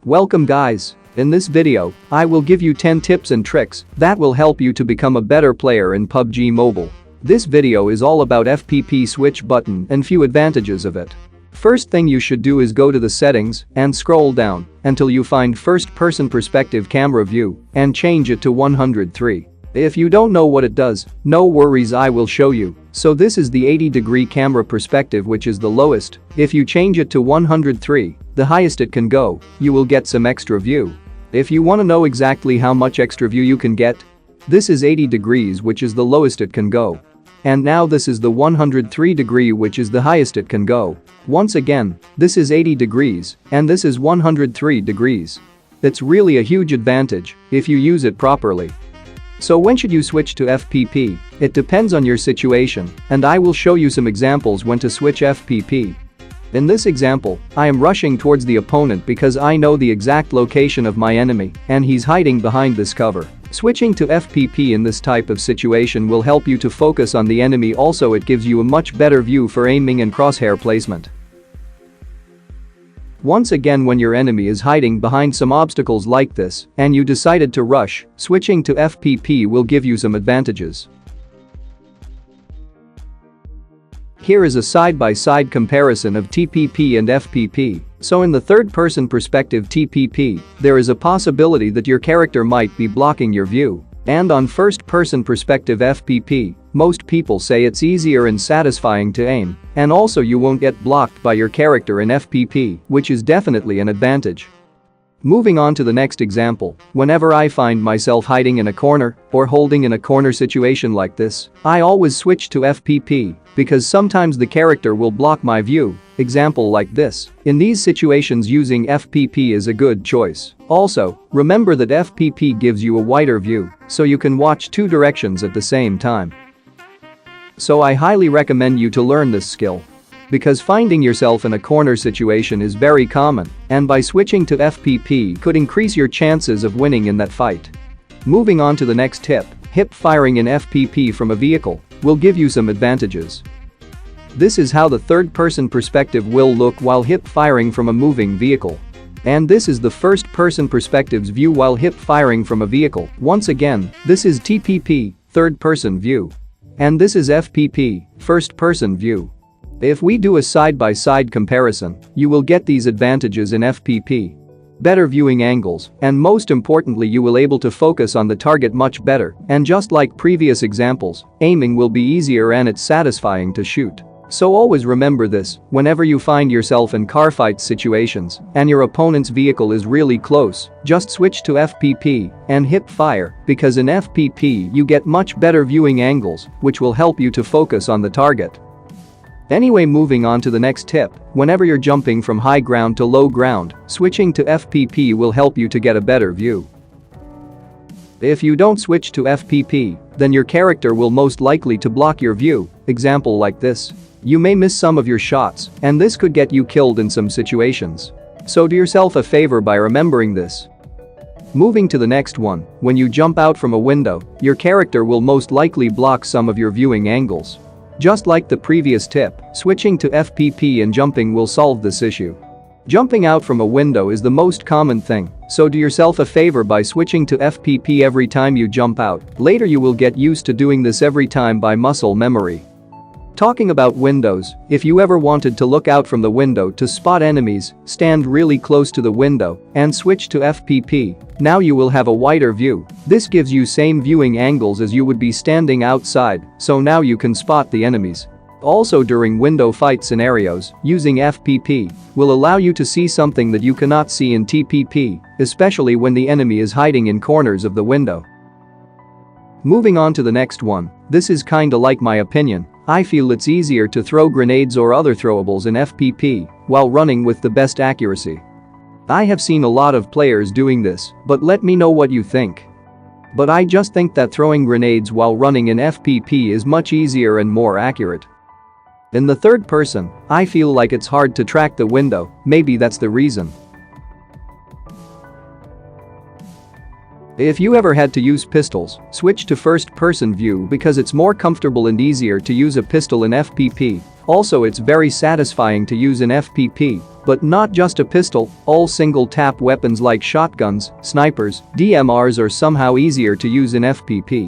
Welcome guys. In this video, I will give you 10 tips and tricks that will help you to become a better player in PUBG Mobile. This video is all about FPP Switch button and few advantages of it. First thing you should do is go to the settings and scroll down until you find first-person perspective camera view and change it to 103. If you don't know what it does, no worries, I will show you. So this is the 80-degree camera perspective, which is the lowest. If you change it to 103, the highest it can go, you will get some extra view. If you want to know exactly how much extra view you can get, this is 80 degrees, which is the lowest it can go. And now this is the 103 degree, which is the highest it can go. Once again, this is 80 degrees and this is 103 degrees. It's really a huge advantage if you use it properly. So when should you switch to FPP? It depends on your situation, and I will show you some examples when to switch FPP. In this example, I am rushing towards the opponent because I know the exact location of my enemy and he's hiding behind this cover. Switching to FPP in this type of situation will help you to focus on the enemy. Also, it gives you a much better view for aiming and crosshair placement. Once again, when your enemy is hiding behind some obstacles like this and you decided to rush, switching to FPP will give you some advantages. Here is a side-by-side comparison of TPP and FPP. So in the third-person perspective TPP, there is a possibility that your character might be blocking your view. And on first-person perspective FPP, most people say it's easier and satisfying to aim, and also you won't get blocked by your character in FPP, which is definitely an advantage. Moving on to the next example, whenever I find myself hiding in a corner or holding in a corner situation like this, I always switch to FPP because sometimes the character will block my view. Example like this. In these situations, using FPP is a good choice. Also, remember that FPP gives you a wider view, so you can watch two directions at the same time. So I highly recommend you to learn this skill, because finding yourself in a corner situation is very common, and by switching to FPP could increase your chances of winning in that fight. Moving on to the next tip, hip firing in FPP from a vehicle will give you some advantages. This is how the third-person perspective will look while hip firing from a moving vehicle. And this is the first-person perspective's view while hip firing from a vehicle. Once again, this is TPP, third-person view. And this is FPP, first-person view. If we do a side-by-side comparison, you will get these advantages in FPP. Better viewing angles, and most importantly, you will able to focus on the target much better, and just like previous examples, aiming will be easier and it's satisfying to shoot. So always remember this whenever you find yourself in car fight situations and your opponent's vehicle is really close, just switch to FPP and hip fire, because in FPP you get much better viewing angles, which will help you to focus on the target. Anyway, moving on to the next tip, whenever you're jumping from high ground to low ground, switching to FPP will help you to get a better view. If you don't switch to FPP, then your character will most likely to block your view. Example like this. You may miss some of your shots, and this could get you killed in some situations. So do yourself a favor by remembering this. Moving to the next one, when you jump out from a window, your character will most likely block some of your viewing angles. Just like the previous tip, switching to FPP and jumping will solve this issue. Jumping out from a window is the most common thing, so do yourself a favor by switching to FPP every time you jump out. Later you will get used to doing this every time by muscle memory. Talking about windows, if you ever wanted to look out from the window to spot enemies, stand really close to the window and switch to FPP. Now you will have a wider view. This gives you same viewing angles as you would be standing outside, so now you can spot the enemies. Also, during window fight scenarios, using FPP will allow you to see something that you cannot see in TPP, especially when the enemy is hiding in corners of the window. Moving on to the next one, this is kinda like my opinion. I feel it's easier to throw grenades or other throwables in FPP while running with the best accuracy. I have seen a lot of players doing this, but let me know what you think. But I just think that throwing grenades while running in FPP is much easier and more accurate. In the third person, I feel like it's hard to track the window, maybe that's the reason. If you ever had to use pistols, switch to first-person view because it's more comfortable and easier to use a pistol in FPP. Also, it's very satisfying to use in FPP, but not just a pistol, all single-tap weapons like shotguns, snipers, DMRs are somehow easier to use in FPP.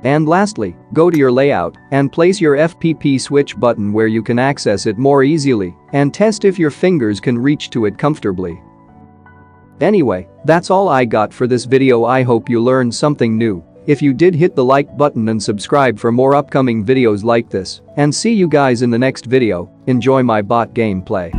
And lastly, go to your layout and place your FPP switch button where you can access it more easily and test if your fingers can reach to it comfortably. Anyway, that's all I got for this video. I hope you learned something new. If you did, hit the like button and subscribe for more upcoming videos like this. And see you guys in the next video. Enjoy my bot gameplay.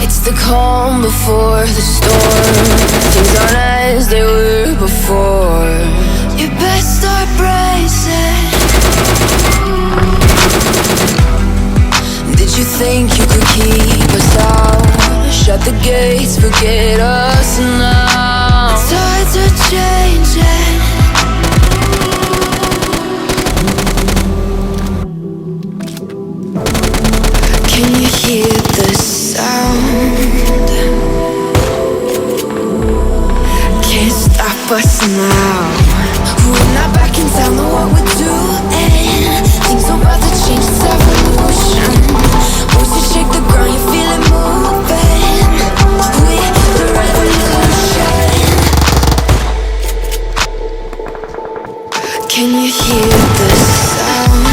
It's the calm before the storm. Things aren't as they were before. You best start bracing. Did you think you could keep us out? Shut the gates, forget us now. The tides are changing. Can you hear the sound? Can't stop us now. We're not back in town, know what we're doing. Things are about to change, it's evolution. Voices shake the ground, you feel it moving. We're the revolution. Can you hear the sound?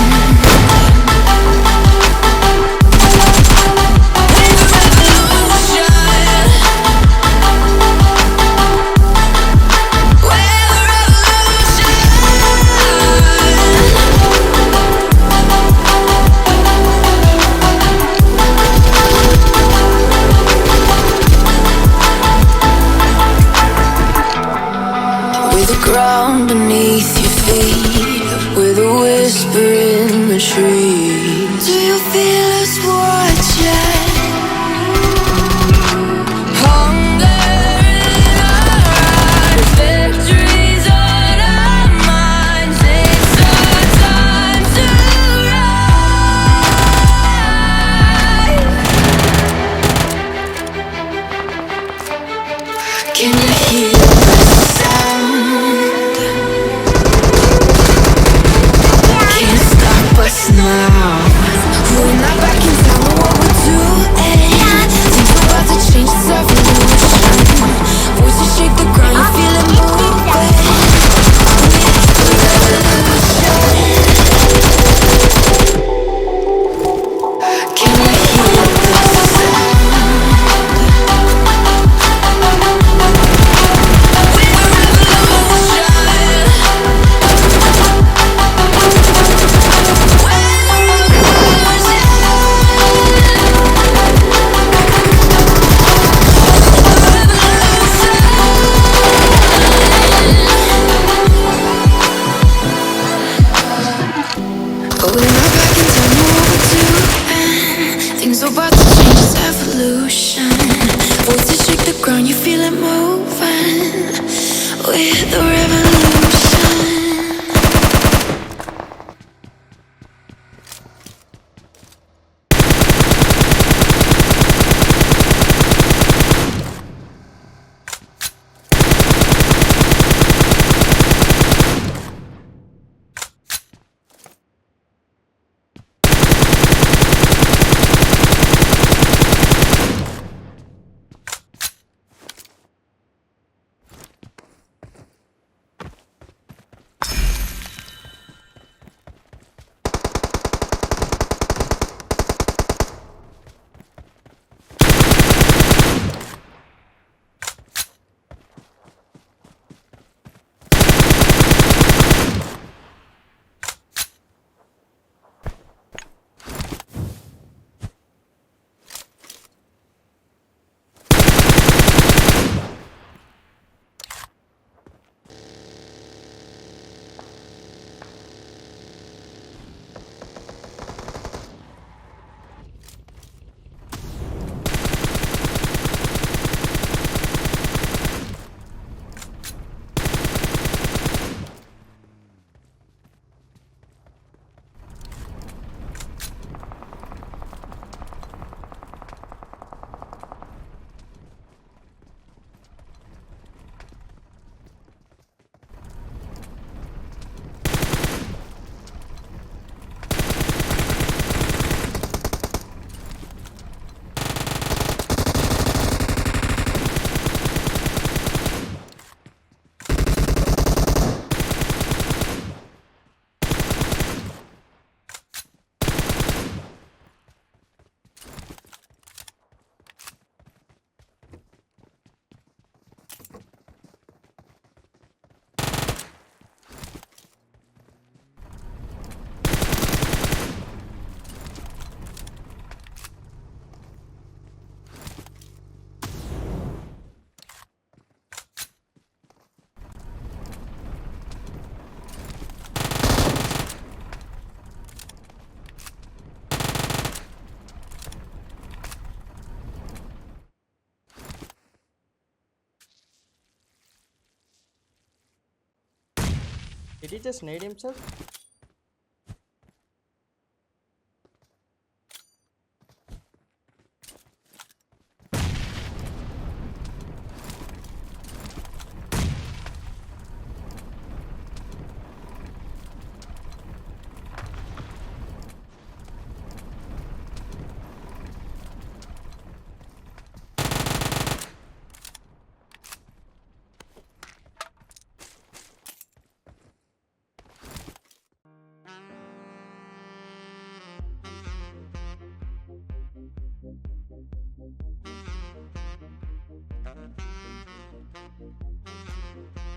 Ground beneath your feet, with a whisper in the trees. Do you feel us watching? Hunger in our eyes, victories on our minds. It's our time to rise. Can you hear the sound? Now we're not back in town, know what we're doing. Things are about to change, it's evolution. Voices shake the ground, you feel it moving. Can you hear the sound? Things are about to change, it's evolution. Voices shake the ground, you feel it moving. We're the revolution. Did he just nade himself?